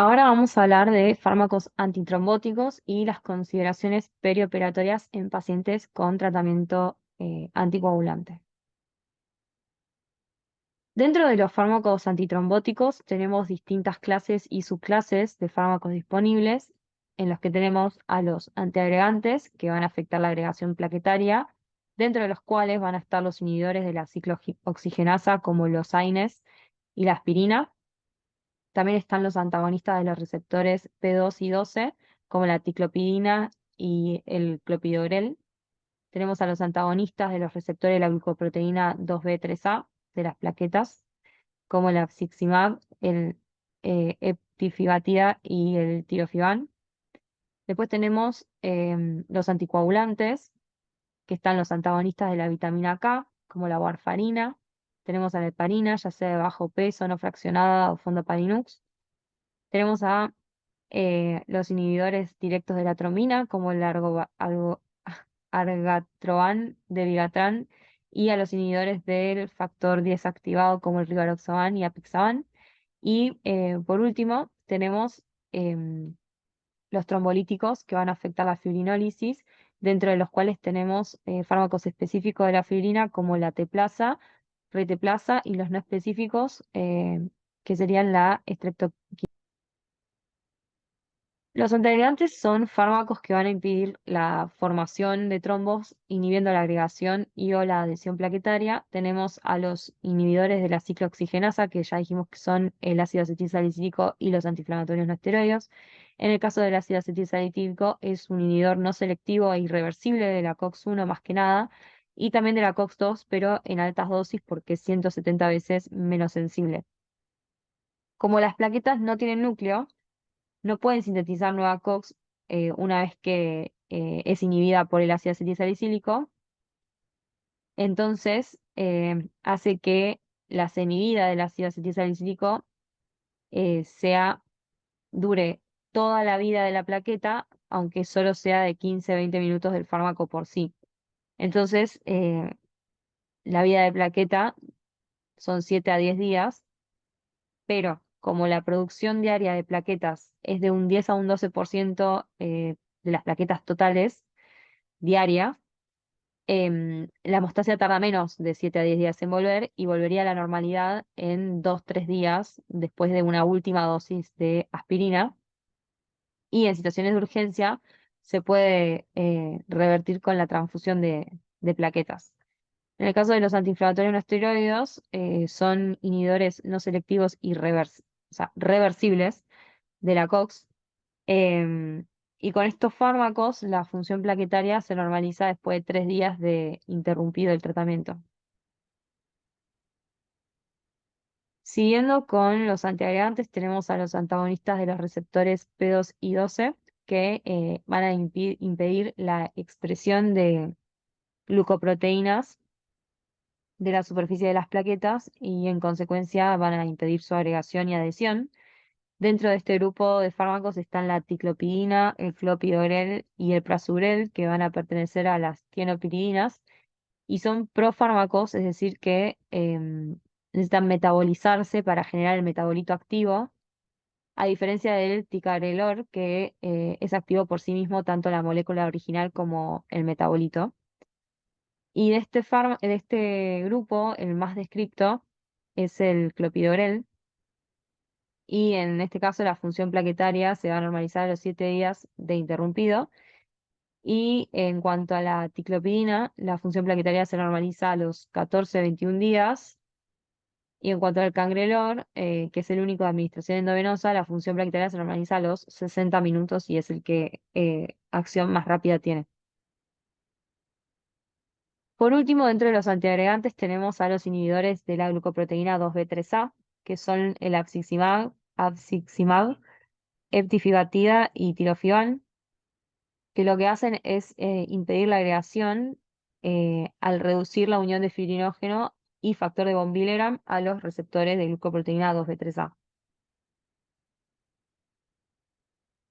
Ahora vamos a hablar de fármacos antitrombóticos y las consideraciones perioperatorias en pacientes con tratamiento anticoagulante. Dentro de los fármacos antitrombóticos tenemos distintas clases y subclases de fármacos disponibles, en los que tenemos a los antiagregantes, que van a afectar la agregación plaquetaria, dentro de los cuales van a estar los inhibidores de la ciclooxigenasa, como los AINES y la aspirina. También están los antagonistas de los receptores P2 y 12, como la ticlopidina y el clopidogrel. Tenemos a los antagonistas de los receptores de la glucoproteína 2B3A de las plaquetas, como la apiximab, el eptifibatida y el tirofiban. Después tenemos los anticoagulantes, que están los antagonistas de la vitamina K, como la warfarina. Tenemos a la heparina, ya sea de bajo peso, no fraccionada o fondoparinux. Tenemos a los inhibidores directos de la tromina, como el argatroban de Vigatran, y a los inhibidores del factor 10 activado, como el rivaroxaban y apixaban. Y por último, tenemos los trombolíticos que van a afectar la fibrinólisis, dentro de los cuales tenemos fármacos específicos de la fibrina, como la teplasa, reteplasa, y los no específicos, que serían la estreptoquina. Los antiagregantes son fármacos que van a impedir la formación de trombos, inhibiendo la agregación y o la adhesión plaquetaria. Tenemos a los inhibidores de la ciclooxigenasa, que ya dijimos que son el ácido acetilsalicílico y los antiinflamatorios no esteroideos. En el caso del ácido acetilsalicílico, es un inhibidor no selectivo e irreversible de la COX-1 más que nada, y también de la COX-2, pero en altas dosis porque es 170 veces menos sensible. Como las plaquetas no tienen núcleo, no pueden sintetizar nueva COX una vez que es inhibida por el ácido acetilsalicílico. Entonces hace que la inhibida del ácido acetilsalicílico dure toda la vida de la plaqueta, aunque solo sea de 15-20 minutos del fármaco por sí. Entonces, la vida de plaqueta son 7 a 10 días, pero como la producción diaria de plaquetas es de un 10 a un 12% de las plaquetas totales diaria, la hemostasia tarda menos de 7 a 10 días en volver y volvería a la normalidad en 2-3 días después de una última dosis de aspirina. Y en situaciones de urgencia se puede revertir con la transfusión de plaquetas. En el caso de los antiinflamatorios no esteroides, son inhibidores no selectivos y o sea, reversibles de la COX. em, y con estos fármacos, la función plaquetaria se normaliza después de 3 días de interrumpido el tratamiento. Siguiendo con los antiagregantes, tenemos a los antagonistas de los receptores P2 y 12, que van a impedir la expresión de glucoproteínas de la superficie de las plaquetas y en consecuencia van a impedir su agregación y adhesión. Dentro de este grupo de fármacos están la ticlopidina, el clopidogrel y el prasugrel, que van a pertenecer a las tienopiridinas y son profármacos, es decir, que necesitan metabolizarse para generar el metabolito activo, a diferencia del ticagrelor, que es activo por sí mismo tanto la molécula original como el metabolito. Y de este grupo, el más descripto es el clopidogrel, y en este caso la función plaquetaria se va a normalizar a los 7 días de interrumpido. Y en cuanto a la ticlopidina, la función plaquetaria se normaliza a los 14-21 días. Y en cuanto al cangrelor, que es el único de administración endovenosa, la función plaquetaria se normaliza a los 60 minutos y es el que acción más rápida tiene. Por último, dentro de los antiagregantes tenemos a los inhibidores de la glucoproteína 2B3A, que son el apiximab, eptifibatida y tirofiban, que lo que hacen es impedir la agregación al reducir la unión de fibrinógeno y factor de von Willebrand a los receptores de glucoproteína 2B3A.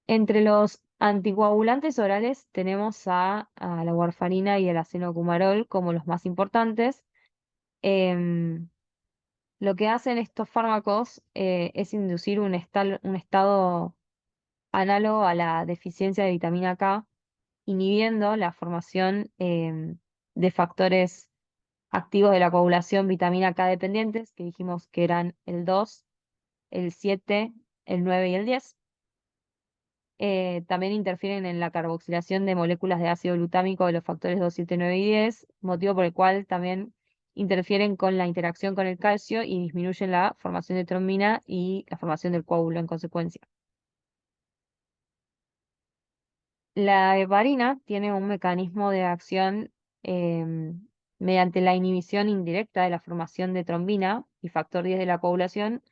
Entre los anticoagulantes orales tenemos a la warfarina y el acenocumarol como los más importantes. Em, Lo que hacen estos fármacos es inducir un estado análogo a la deficiencia de vitamina K, inhibiendo la formación de factores activos de la coagulación vitamina K dependientes, que dijimos que eran el 2, el 7, el 9 y el 10. También interfieren en la carboxilación de moléculas de ácido glutámico de los factores 2, 7, 9 y 10, motivo por el cual también interfieren con la interacción con el calcio y disminuyen la formación de trombina y la formación del coágulo en consecuencia. La heparina tiene un mecanismo de acción mediante la inhibición indirecta de la formación de trombina y factor 10 de la coagulación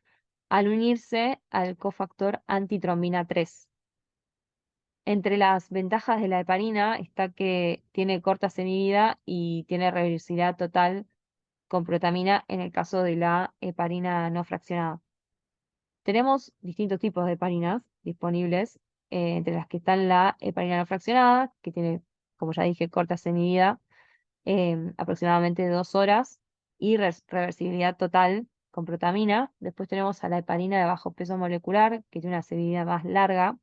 al unirse al cofactor antitrombina 3. Entre las ventajas de la heparina está que tiene corta semivida y tiene reversibilidad total con protamina en el caso de la heparina no fraccionada. Tenemos distintos tipos de heparinas disponibles, entre las que están la heparina no fraccionada, que tiene, como ya dije, corta semivida, aproximadamente 2 horas, y reversibilidad total con protamina. Después tenemos a la heparina de bajo peso molecular, que tiene una semivida más larga,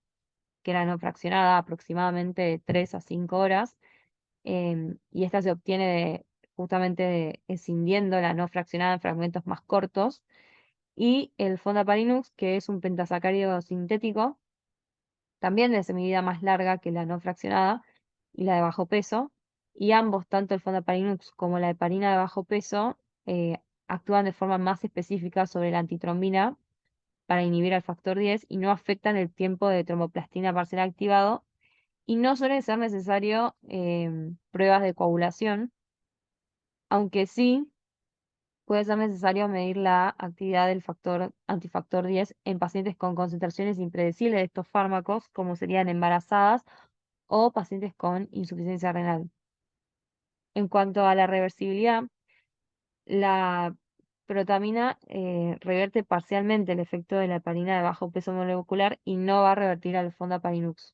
que era no fraccionada, aproximadamente de 3 a 5 horas, y esta se obtiene justamente escindiendo la no fraccionada en fragmentos más cortos, y el Fondaparinux, que es un pentasacárido sintético, también de semivida más larga que la no fraccionada y la de bajo peso, y ambos, tanto el Fondaparinux como la heparina de bajo peso, actúan de forma más específica sobre la antitrombina para inhibir al factor 10 y no afectan el tiempo de tromboplastina parcial activado, y no suele ser necesario pruebas de coagulación, aunque sí puede ser necesario medir la actividad del antifactor 10 en pacientes con concentraciones impredecibles de estos fármacos, como serían embarazadas o pacientes con insuficiencia renal. En cuanto a la reversibilidad, la protamina reverte parcialmente el efecto de la heparina de bajo peso molecular y no va a revertir al fondaparinux.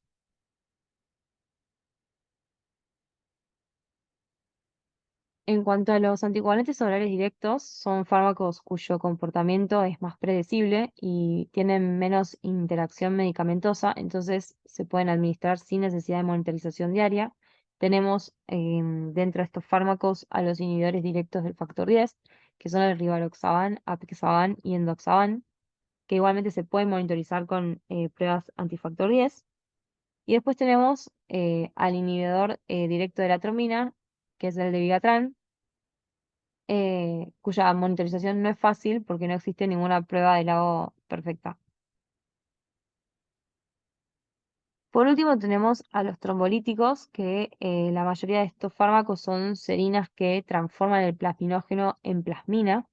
En cuanto a los anticoagulantes orales directos, son fármacos cuyo comportamiento es más predecible y tienen menos interacción medicamentosa, entonces se pueden administrar sin necesidad de monitorización diaria. Tenemos dentro de estos fármacos a los inhibidores directos del factor 10, que son el rivaroxaban, apixaban y endoxaban, que igualmente se pueden monitorizar con pruebas antifactor 10. Y después tenemos al inhibidor directo de la trombina, que es el de Vigatran, cuya monitorización no es fácil porque no existe ninguna prueba de lago perfecta. Por último, tenemos a los trombolíticos, que la mayoría de estos fármacos son serinas que transforman el plasminógeno en plasmina,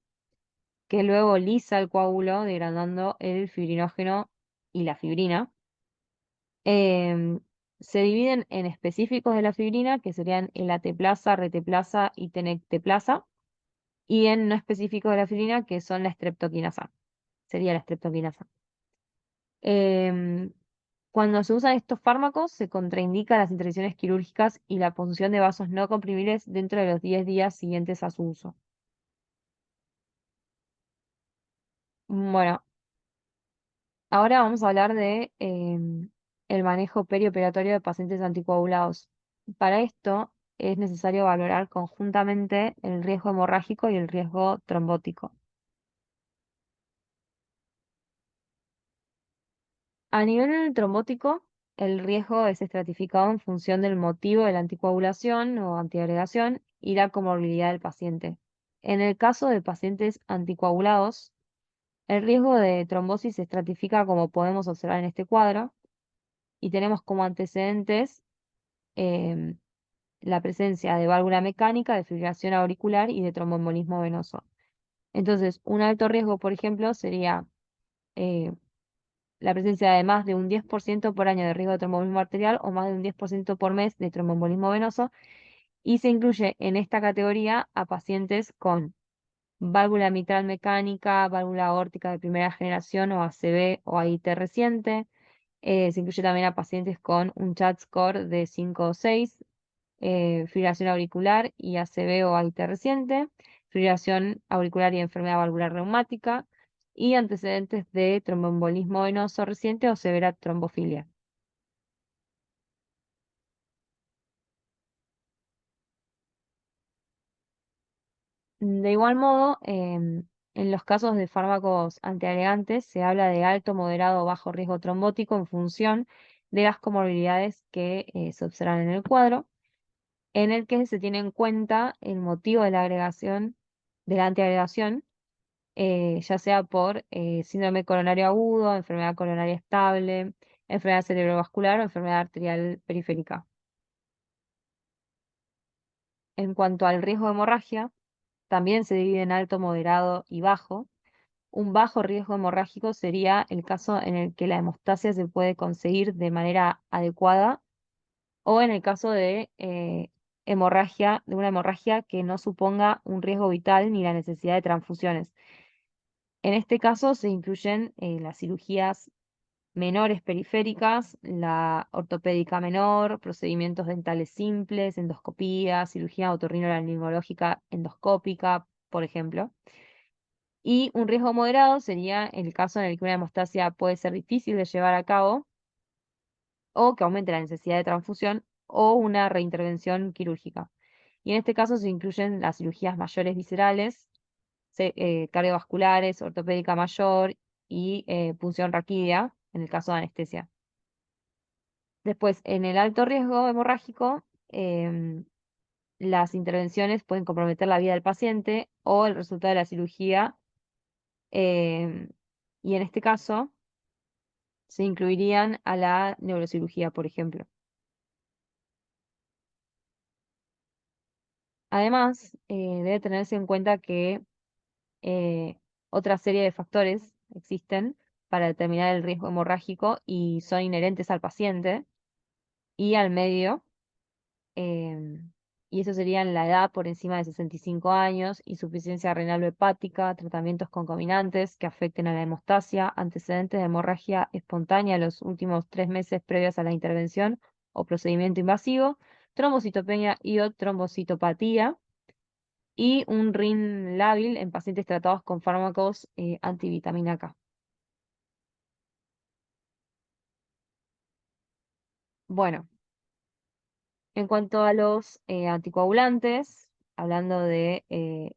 que luego lisa el coágulo, degradando el fibrinógeno y la fibrina. Em, Se dividen en específicos de la fibrina, que serían el ateplasa, reteplasa y tenecteplasa, y en no específicos de la fibrina, que son la streptokinasa. Sería la streptokinasa. Em, Cuando se usan estos fármacos, se contraindican las intervenciones quirúrgicas y la punción de vasos no comprimibles dentro de los 10 días siguientes a su uso. Bueno, ahora vamos a hablar de el manejo perioperatorio de pacientes anticoagulados. Para esto es necesario valorar conjuntamente el riesgo hemorrágico y el riesgo trombótico. A nivel trombótico, el riesgo es estratificado en función del motivo de la anticoagulación o antiagregación y la comorbilidad del paciente. En el caso de pacientes anticoagulados, el riesgo de trombosis se estratifica como podemos observar en este cuadro, y tenemos como antecedentes em, la presencia de válvula mecánica, de fibrilación auricular y de tromboembolismo venoso. Entonces, un alto riesgo, por ejemplo, sería eh, la presencia de más de un 10% por año de riesgo de tromboembolismo arterial o más de un 10% por mes de tromboembolismo venoso, y se incluye en esta categoría a pacientes con válvula mitral mecánica, válvula aórtica de primera generación o ACV o AIT reciente. Se incluye también a pacientes con un CHAT score de 5 o 6, fibrilación auricular y ACV o AIT reciente. fibrilación auricular y enfermedad valvular reumática, y antecedentes de tromboembolismo venoso reciente o severa trombofilia. De igual modo, en los casos de fármacos antiagregantes se habla de alto, moderado o bajo riesgo trombótico en función de las comorbilidades que se observan en el cuadro, en el que se tiene en cuenta el motivo de la agregación, de la antiagregación, ya sea por síndrome coronario agudo, enfermedad coronaria estable, enfermedad cerebrovascular o enfermedad arterial periférica. En cuanto al riesgo de hemorragia, también se divide en alto, moderado y bajo. Un bajo riesgo hemorrágico sería el caso en el que la hemostasia se puede conseguir de manera adecuada o en el caso de hemorragia, de una hemorragia que no suponga un riesgo vital ni la necesidad de transfusiones. En este caso se incluyen las cirugías menores periféricas, la ortopédica menor, procedimientos dentales simples, endoscopía, cirugía otorrinolaringológica endoscópica, por ejemplo. Y un riesgo moderado sería el caso en el que una hemostasia puede ser difícil de llevar a cabo o que aumente la necesidad de transfusión o una reintervención quirúrgica. Y en este caso se incluyen las cirugías mayores viscerales, cardiovasculares, ortopédica mayor y punción raquídea en el caso de anestesia. Después, en el alto riesgo hemorrágico, las intervenciones pueden comprometer la vida del paciente o el resultado de la cirugía, em, y en este caso se incluirían a la neurocirugía, por ejemplo. Además, debe tenerse en cuenta que otra serie de factores existen para determinar el riesgo hemorrágico y son inherentes al paciente y al medio. em, y eso serían la edad por encima de 65 años, insuficiencia renal o hepática, tratamientos concomitantes que afecten a la hemostasia, antecedentes de hemorragia espontánea los últimos 3 meses previos a la intervención o procedimiento invasivo, trombocitopenia y o trombocitopatía, y un RIN lábil en pacientes tratados con fármacos antivitamina K. Bueno, en cuanto a los anticoagulantes, hablando de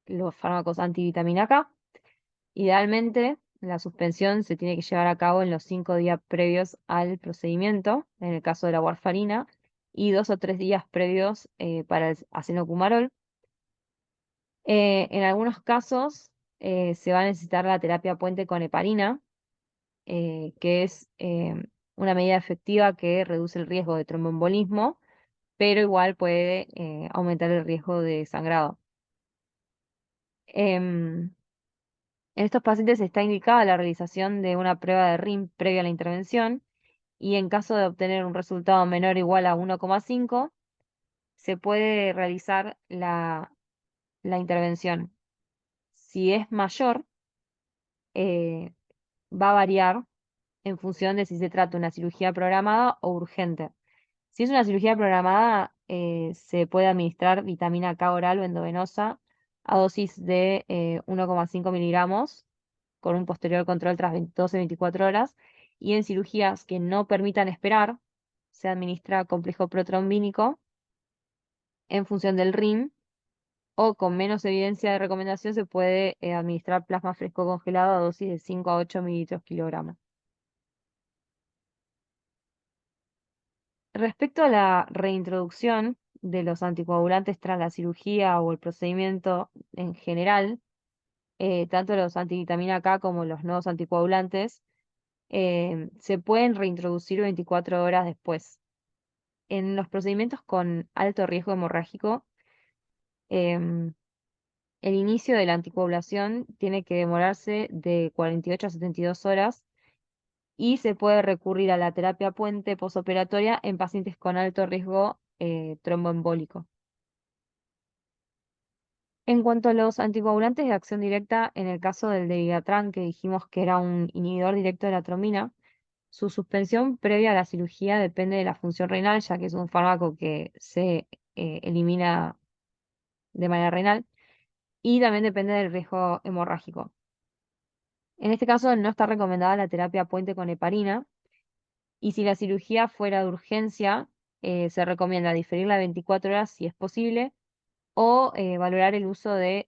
los fármacos antivitamina K, idealmente la suspensión se tiene que llevar a cabo en los 5 días previos al procedimiento, en el caso de la warfarina, y 2 o 3 días previos para el acenocumarol. En algunos casos se va a necesitar la terapia puente con heparina, que es una medida efectiva que reduce el riesgo de tromboembolismo, pero igual puede aumentar el riesgo de sangrado. Em, en estos pacientes está indicada la realización de una prueba de RIM previa a la intervención y en caso de obtener un resultado menor o igual a 1,5, se puede realizar la intervención. Si es mayor, eh, va a variar en función de si se trata de una cirugía programada o urgente. Si es una cirugía programada, se puede administrar vitamina K oral o endovenosa a dosis de 1,5 miligramos con un posterior control tras 12-24 horas. Y en cirugías que no permitan esperar, se administra complejo protrombínico en función del RIM, o con menos evidencia de recomendación se puede administrar plasma fresco congelado a dosis de 5 a 8 mililitros kilogramos. Respecto a la reintroducción de los anticoagulantes tras la cirugía o el procedimiento en general, tanto los antivitamina K como los nuevos anticoagulantes se pueden reintroducir 24 horas después. En los procedimientos con alto riesgo hemorrágico, em, el inicio de la anticoagulación tiene que demorarse de 48 a 72 horas y se puede recurrir a la terapia puente posoperatoria en pacientes con alto riesgo tromboembólico. En cuanto a los anticoagulantes de acción directa, en el caso del Debigatran, que dijimos que era un inhibidor directo de la tromina, su suspensión previa a la cirugía depende de la función renal, ya que es un fármaco que se elimina de manera renal y también depende del riesgo hemorrágico. En este caso no está recomendada la terapia puente con heparina y si la cirugía fuera de urgencia, se recomienda diferirla 24 horas si es posible o valorar el uso de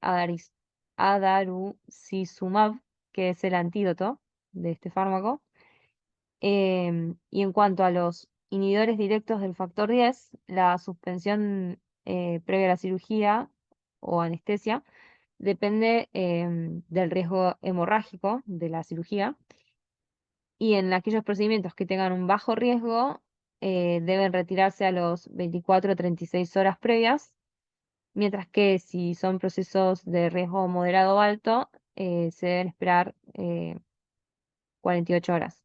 adarucizumab, que es el antídoto de este fármaco. Y en cuanto a los inhibidores directos del factor 10, la suspensión previa a la cirugía o anestesia depende del riesgo hemorrágico de la cirugía y en aquellos procedimientos que tengan un bajo riesgo deben retirarse a los 24 o 36 horas previas, mientras que si son procesos de riesgo moderado o alto, se deben esperar 48 horas.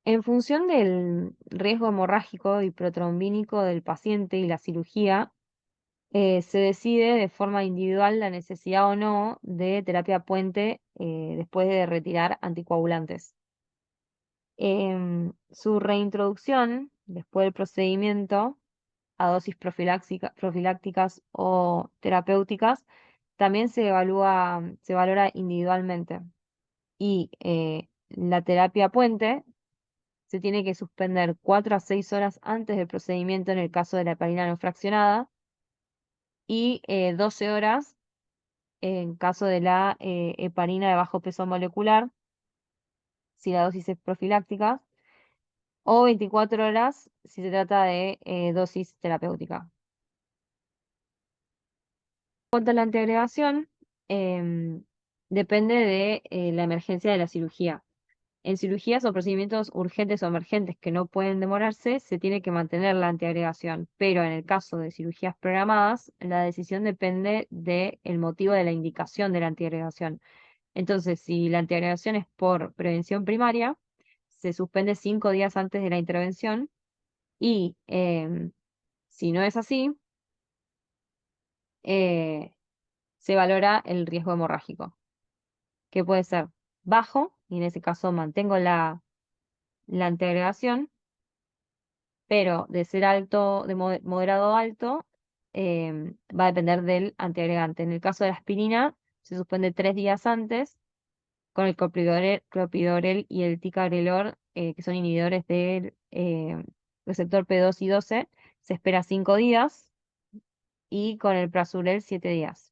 En función del riesgo hemorrágico y protrombínico del paciente y la cirugía, se decide de forma individual la necesidad o no de terapia puente después de retirar anticoagulantes. Su reintroducción después del procedimiento a dosis profilácticas o terapéuticas también se valora individualmente. Y la terapia puente se tiene que suspender 4 a 6 horas antes del procedimiento en el caso de la heparina no fraccionada y 12 horas en caso de la heparina de bajo peso molecular, si la dosis es profiláctica, o 24 horas si se trata de dosis terapéutica. En cuanto a la antiagregación, depende de la emergencia de la cirugía. En cirugías o procedimientos urgentes o emergentes que no pueden demorarse, se tiene que mantener la antiagregación, pero en el caso de cirugías programadas, la decisión depende del motivo de la indicación de la antiagregación. Entonces, si la antiagregación es por prevención primaria, se suspende 5 días antes de la intervención y si no es así, eh, se valora el riesgo hemorrágico, que puede ser bajo, y en ese caso mantengo la antiagregación, pero de ser alto, de moderado a alto, va a depender del antiagregante. En el caso de la aspirina, se suspende 3 días antes con el clopidogrel y el ticagrelor, que son inhibidores del receptor P2 y 12, se espera 5 días y con el prasugrel 7 días.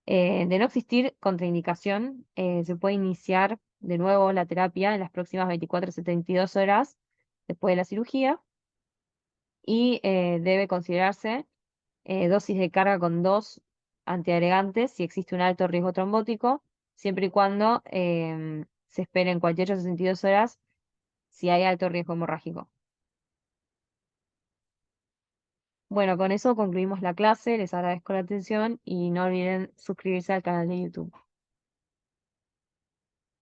De no existir contraindicación, se puede iniciar de nuevo la terapia en las próximas 24 a 72 horas después de la cirugía y debe considerarse dosis de carga con 2 antiagregantes si existe un alto riesgo trombótico, siempre y cuando se esperen 48 a 62 horas si hay alto riesgo hemorrágico. Bueno, con eso concluimos la clase, les agradezco la atención y no olviden suscribirse al canal de YouTube.